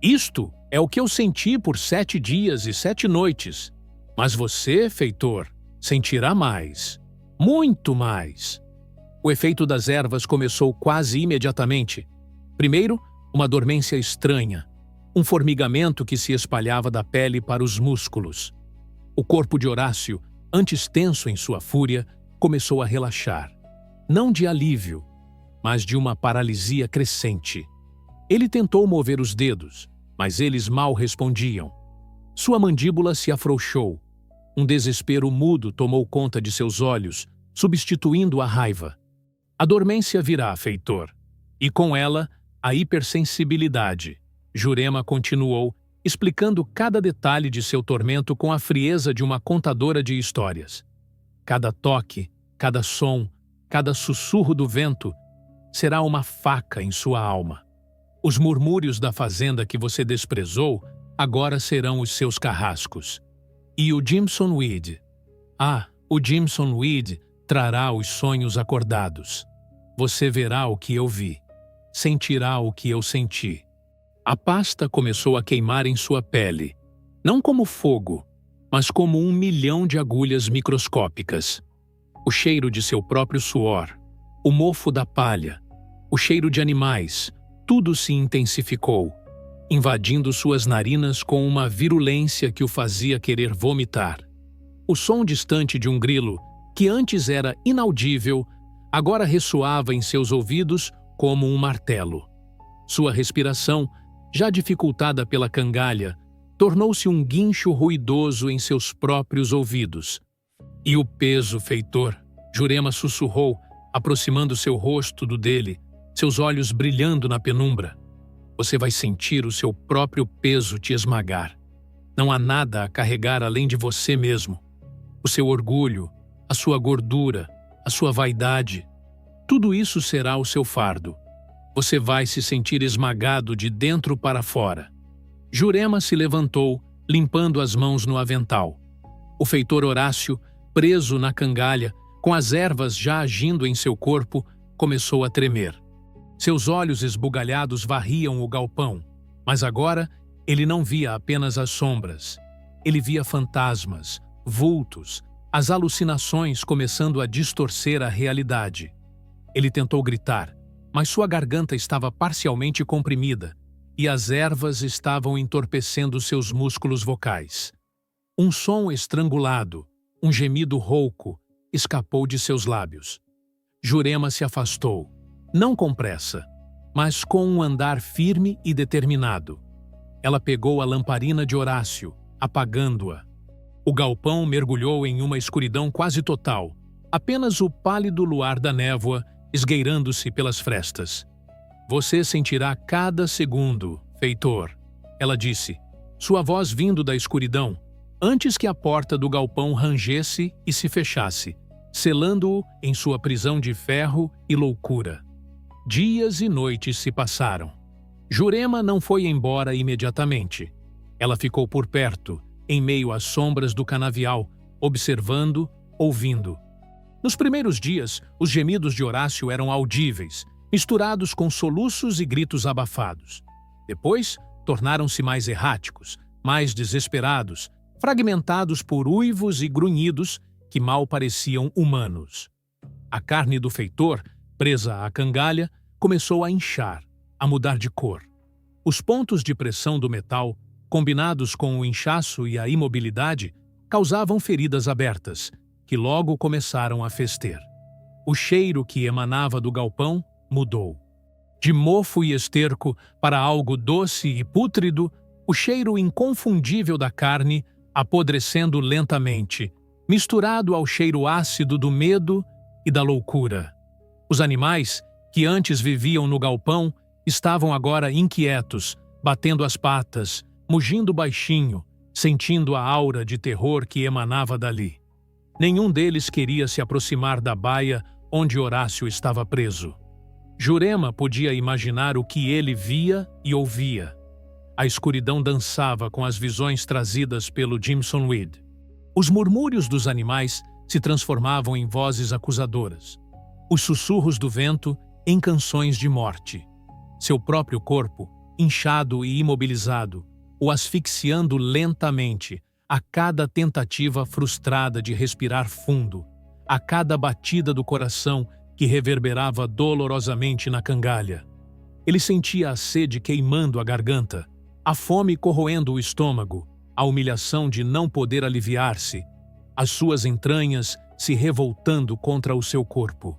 Isto é o que eu senti por 7 dias e 7 noites. Mas você, feitor, sentirá mais. Muito mais. O efeito das ervas começou quase imediatamente. Primeiro, uma dormência estranha. Um formigamento que se espalhava da pele para os músculos. O corpo de Horácio, antes tenso em sua fúria, começou a relaxar. Não de alívio, mas de uma paralisia crescente. Ele tentou mover os dedos, mas eles mal respondiam. Sua mandíbula se afrouxou. Um desespero mudo tomou conta de seus olhos, substituindo a raiva. A dormência virá, feitor, e com ela, a hipersensibilidade. Jurema continuou, explicando cada detalhe de seu tormento com a frieza de uma contadora de histórias. Cada toque, cada som, cada sussurro do vento será uma faca em sua alma. Os murmúrios da fazenda que você desprezou agora serão os seus carrascos. E o Jimson Weed? O Jimson Weed trará os sonhos acordados. Você verá o que eu vi, sentirá o que eu senti. A pasta começou a queimar em sua pele, não como fogo, mas como 1 milhão de agulhas microscópicas. O cheiro de seu próprio suor, o mofo da palha, o cheiro de animais, tudo se intensificou, invadindo suas narinas com uma virulência que o fazia querer vomitar. O som distante de um grilo, que antes era inaudível, agora ressoava em seus ouvidos como um martelo. Sua respiração, já dificultada pela cangalha, tornou-se um guincho ruidoso em seus próprios ouvidos. E o peso, feitor, Jurema sussurrou, aproximando seu rosto do dele, seus olhos brilhando na penumbra. Você vai sentir o seu próprio peso te esmagar. Não há nada a carregar além de você mesmo. O seu orgulho, a sua gordura, a sua vaidade, tudo isso será o seu fardo. Você vai se sentir esmagado de dentro para fora. Jurema se levantou, limpando as mãos no avental. O feitor Horácio, preso na cangalha, com as ervas já agindo em seu corpo, começou a tremer. Seus olhos esbugalhados varriam o galpão, mas agora ele não via apenas as sombras. Ele via fantasmas, vultos, as alucinações começando a distorcer a realidade. Ele tentou gritar, mas sua garganta estava parcialmente comprimida e as ervas estavam entorpecendo seus músculos vocais. Um som estrangulado, Um gemido rouco escapou de seus lábios. Jurema se afastou, não com pressa, mas com um andar firme e determinado. Ela pegou a lamparina de Horácio, apagando-a. O galpão mergulhou em uma escuridão quase total, apenas o pálido luar da névoa esgueirando-se pelas frestas. Você sentirá cada segundo, feitor, ela disse, sua voz vindo da escuridão, antes que a porta do galpão rangesse e se fechasse, selando-o em sua prisão de ferro e loucura. Dias e noites se passaram. Jurema não foi embora imediatamente. Ela ficou por perto, em meio às sombras do canavial, observando, ouvindo. Nos primeiros dias, os gemidos de Horácio eram audíveis, misturados com soluços e gritos abafados. Depois, tornaram-se mais erráticos, mais desesperados, fragmentados por uivos e grunhidos que mal pareciam humanos. A carne do feitor, presa à cangalha, começou a inchar, a mudar de cor. Os pontos de pressão do metal, combinados com o inchaço e a imobilidade, causavam feridas abertas, que logo começaram a fester. O cheiro que emanava do galpão mudou. De mofo e esterco para algo doce e pútrido, o cheiro inconfundível da carne apodrecendo lentamente, misturado ao cheiro ácido do medo e da loucura. Os animais, que antes viviam no galpão, estavam agora inquietos, batendo as patas, mugindo baixinho, sentindo a aura de terror que emanava dali. Nenhum deles queria se aproximar da baia onde Horácio estava preso. Jurema podia imaginar o que ele via e ouvia. A escuridão dançava com as visões trazidas pelo Jimson Weed. Os murmúrios dos animais se transformavam em vozes acusadoras. Os sussurros do vento em canções de morte. Seu próprio corpo, inchado e imobilizado, o asfixiando lentamente, a cada tentativa frustrada de respirar fundo, a cada batida do coração que reverberava dolorosamente na cangalha. Ele sentia a sede queimando a garganta, a fome corroendo o estômago, a humilhação de não poder aliviar-se, as suas entranhas se revoltando contra o seu corpo.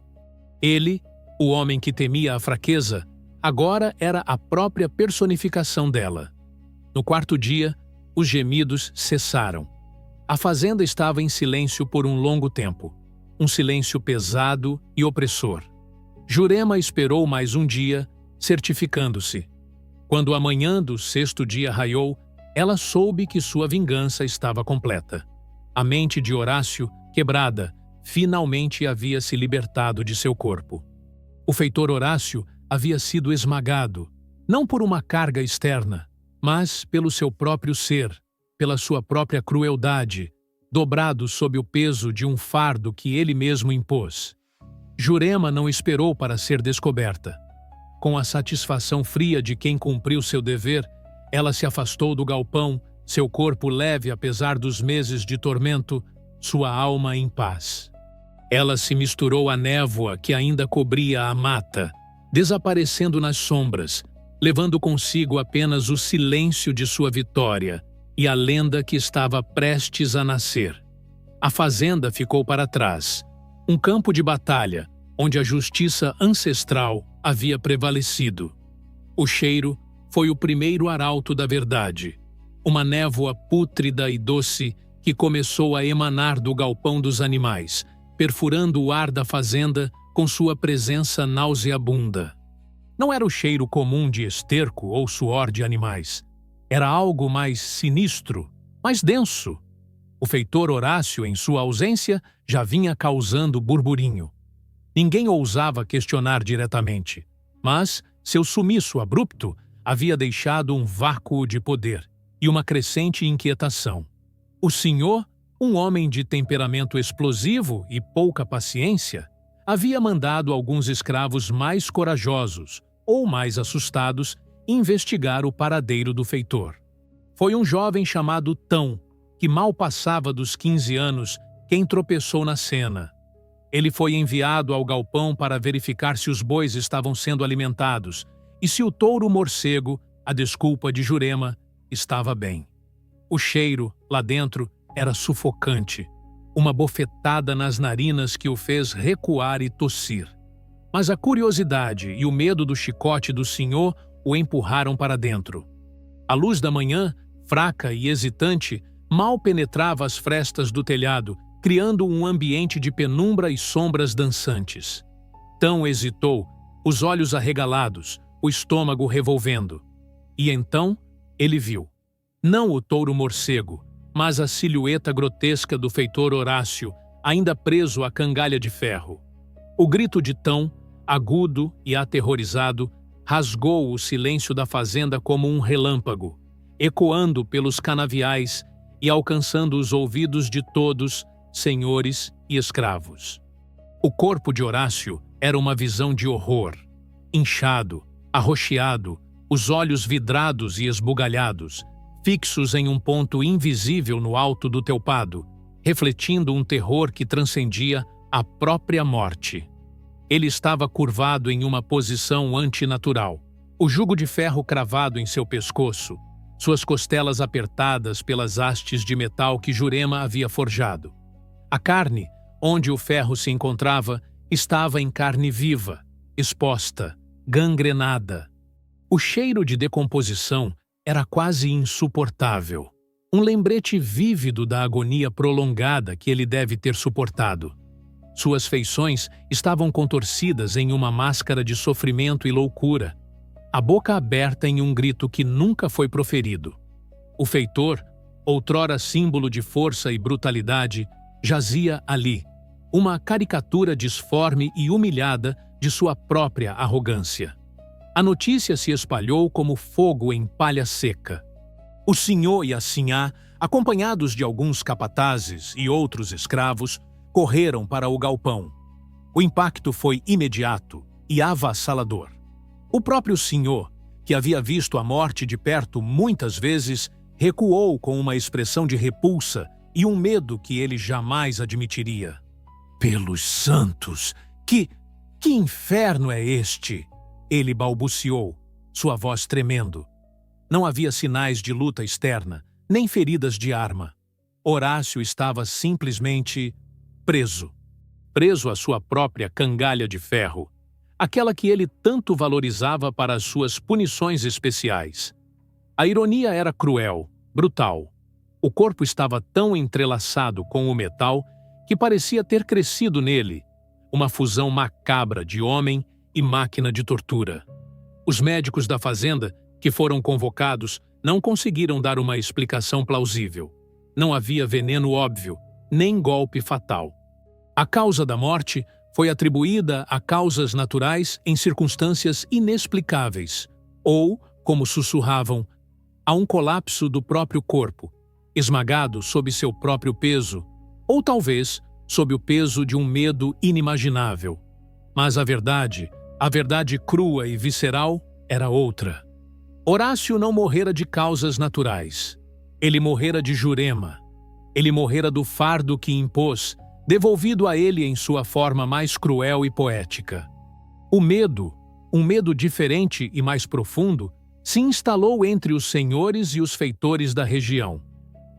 Ele, o homem que temia a fraqueza, agora era a própria personificação dela. No quarto dia, os gemidos cessaram. A fazenda estava em silêncio por um longo tempo, um silêncio pesado e opressor. Jurema esperou mais um dia, certificando-se. Quando a manhã do sexto dia raiou, ela soube que sua vingança estava completa. A mente de Horácio, quebrada, finalmente havia se libertado de seu corpo. O feitor Horácio havia sido esmagado, não por uma carga externa, mas pelo seu próprio ser, pela sua própria crueldade, dobrado sob o peso de um fardo que ele mesmo impôs. Jurema não esperou para ser descoberta. Com a satisfação fria de quem cumpriu seu dever, ela se afastou do galpão, seu corpo leve apesar dos meses de tormento, sua alma em paz. Ela se misturou à névoa que ainda cobria a mata, desaparecendo nas sombras, levando consigo apenas o silêncio de sua vitória e a lenda que estava prestes a nascer. A fazenda ficou para trás, um campo de batalha onde a justiça ancestral havia prevalecido. O cheiro foi o primeiro arauto da verdade, uma névoa pútrida e doce que começou a emanar do galpão dos animais, perfurando o ar da fazenda com sua presença nauseabunda. Não era o cheiro comum de esterco ou suor de animais. Era algo mais sinistro, mais denso. O feitor Horácio, em sua ausência, já vinha causando burburinho. Ninguém ousava questionar diretamente, mas seu sumiço abrupto havia deixado um vácuo de poder e uma crescente inquietação. O senhor, um homem de temperamento explosivo e pouca paciência, havia mandado alguns escravos mais corajosos ou mais assustados investigar o paradeiro do feitor. Foi um jovem chamado Tão, que mal passava dos 15 anos, quem tropeçou na cena. Ele foi enviado ao galpão para verificar se os bois estavam sendo alimentados e se o touro-morcego, a desculpa de Jurema, estava bem. O cheiro, lá dentro, era sufocante. uma bofetada nas narinas que o fez recuar e tossir. Mas a curiosidade e o medo do chicote do senhor o empurraram para dentro. A luz da manhã, fraca e hesitante, mal penetrava as frestas do telhado, criando um ambiente de penumbra e sombras dançantes. Tão hesitou, os olhos arregalados, o estômago revolvendo. E então ele viu, não o touro-morcego, mas a silhueta grotesca do feitor Horácio, ainda preso à cangalha de ferro. O grito de Tão, agudo e aterrorizado, rasgou o silêncio da fazenda como um relâmpago, ecoando pelos canaviais e alcançando os ouvidos de todos, senhores e escravos. O corpo de Horácio era uma visão de horror. Inchado, arroxeado, os olhos vidrados e esbugalhados, fixos em um ponto invisível no alto do telpado, refletindo um terror que transcendia a própria morte. Ele estava curvado em uma posição antinatural, o jugo de ferro cravado em seu pescoço, suas costelas apertadas pelas hastes de metal que Jurema havia forjado. A carne, onde o ferro se encontrava, estava em carne viva, exposta, gangrenada. O cheiro de decomposição era quase insuportável, um lembrete vívido da agonia prolongada que ele deve ter suportado. Suas feições estavam contorcidas em uma máscara de sofrimento e loucura, a boca aberta em um grito que nunca foi proferido. O feitor, outrora símbolo de força e brutalidade, jazia ali, uma caricatura disforme e humilhada de sua própria arrogância. A notícia se espalhou como fogo em palha seca. O senhor e a sinhá, acompanhados de alguns capatazes e outros escravos, correram para o galpão. O impacto foi imediato e avassalador. O próprio senhor, que havia visto a morte de perto muitas vezes, recuou com uma expressão de repulsa e um medo que ele jamais admitiria. «Pelos santos! Que inferno é este?» Ele balbuciou, sua voz tremendo. Não havia sinais de luta externa, nem feridas de arma. Horácio estava simplesmente preso. Preso à sua própria cangalha de ferro, aquela que ele tanto valorizava para as suas punições especiais. A ironia era cruel, brutal. O corpo estava tão entrelaçado com o metal que parecia ter crescido nele, uma fusão macabra de homem e máquina de tortura. Os médicos da fazenda, que foram convocados, não conseguiram dar uma explicação plausível. Não havia veneno óbvio, nem golpe fatal. A causa da morte foi atribuída a causas naturais em circunstâncias inexplicáveis, ou, como sussurravam, a um colapso do próprio corpo, esmagado sob seu próprio peso, ou talvez sob o peso de um medo inimaginável. Mas a verdade crua e visceral, era outra. Horácio não morrera de causas naturais. Ele morrera de Jurema. Ele morrera do fardo que impôs, devolvido a ele em sua forma mais cruel e poética. O medo, um medo diferente e mais profundo, se instalou entre os senhores e os feitores da região.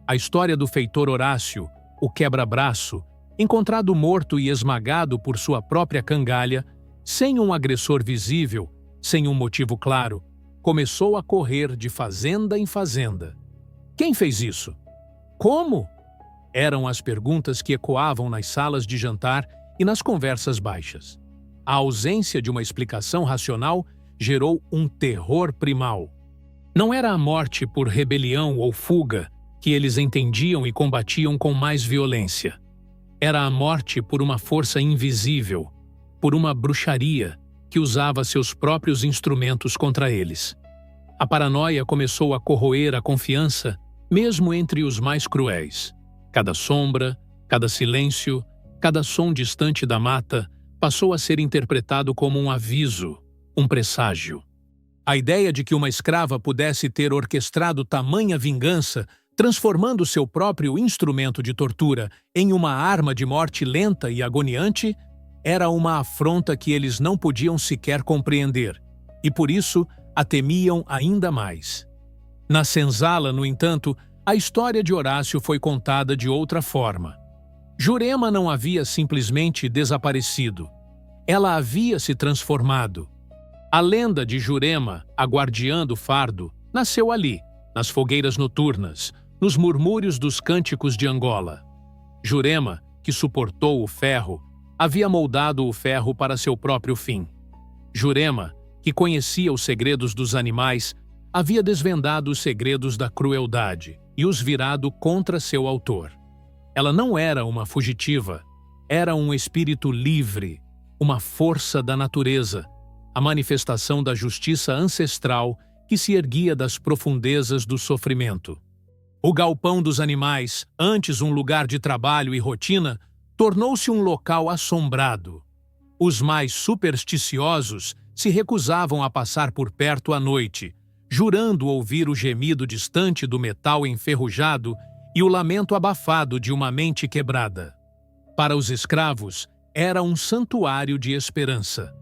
A história do feitor Horácio, o quebra-braço, encontrado morto e esmagado por sua própria cangalha, sem um agressor visível, sem um motivo claro, começou a correr de fazenda em fazenda. Quem fez isso? Como? Eram as perguntas que ecoavam nas salas de jantar e nas conversas baixas. A ausência de uma explicação racional gerou um terror primal. Não era a morte por rebelião ou fuga que eles entendiam e combatiam com mais violência. Era a morte por uma força invisível, por uma bruxaria que usava seus próprios instrumentos contra eles. A paranoia começou a corroer a confiança, mesmo entre os mais cruéis. Cada sombra, cada silêncio, cada som distante da mata passou a ser interpretado como um aviso, um presságio. A ideia de que uma escrava pudesse ter orquestrado tamanha vingança, transformando seu próprio instrumento de tortura em uma arma de morte lenta e agoniante, era uma afronta que eles não podiam sequer compreender, e por isso a temiam ainda mais. Na senzala, no entanto, a história de Horácio foi contada de outra forma. Jurema não havia simplesmente desaparecido. Ela havia se transformado. A lenda de Jurema, a guardiã do fardo, nasceu ali, nas fogueiras noturnas, nos murmúrios dos cânticos de Angola. Jurema, que suportou o ferro, havia moldado o ferro para seu próprio fim. Jurema, que conhecia os segredos dos animais, havia desvendado os segredos da crueldade e os virado contra seu autor. Ela não era uma fugitiva, era um espírito livre, uma força da natureza, a manifestação da justiça ancestral que se erguia das profundezas do sofrimento. O galpão dos animais, antes um lugar de trabalho e rotina, tornou-se um local assombrado. Os mais supersticiosos se recusavam a passar por perto à noite, jurando ouvir o gemido distante do metal enferrujado e o lamento abafado de uma mente quebrada. Para os escravos, era um santuário de esperança,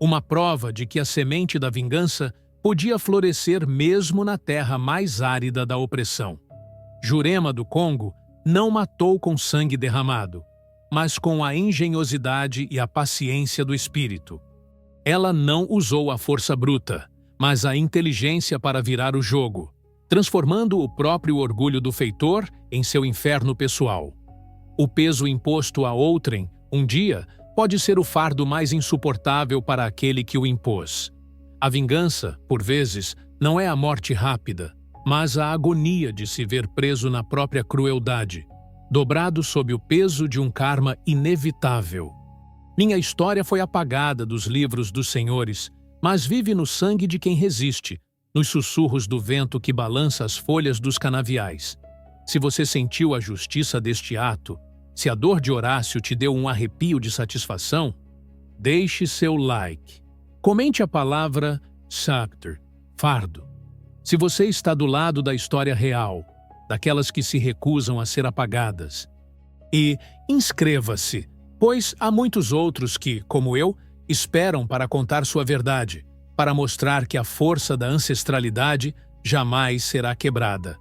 uma prova de que a semente da vingança podia florescer mesmo na terra mais árida da opressão. Jurema do Congo não matou com sangue derramado, mas com a engenhosidade e a paciência do espírito. Ela não usou a força bruta, mas a inteligência para virar o jogo, transformando o próprio orgulho do feitor em seu inferno pessoal. O peso imposto a outrem, um dia, pode ser o fardo mais insuportável para aquele que o impôs. A vingança, por vezes, não é a morte rápida, mas a agonia de se ver preso na própria crueldade, dobrado sob o peso de um karma inevitável. Minha história foi apagada dos livros dos senhores, mas vive no sangue de quem resiste, nos sussurros do vento que balança as folhas dos canaviais. Se você sentiu a justiça deste ato, se a dor de Horácio te deu um arrepio de satisfação, deixe seu like. Comente a palavra Sacter, fardo. Se você está do lado da história real, daquelas que se recusam a ser apagadas. E inscreva-se, pois há muitos outros que, como eu, esperam para contar sua verdade, para mostrar que a força da ancestralidade jamais será quebrada.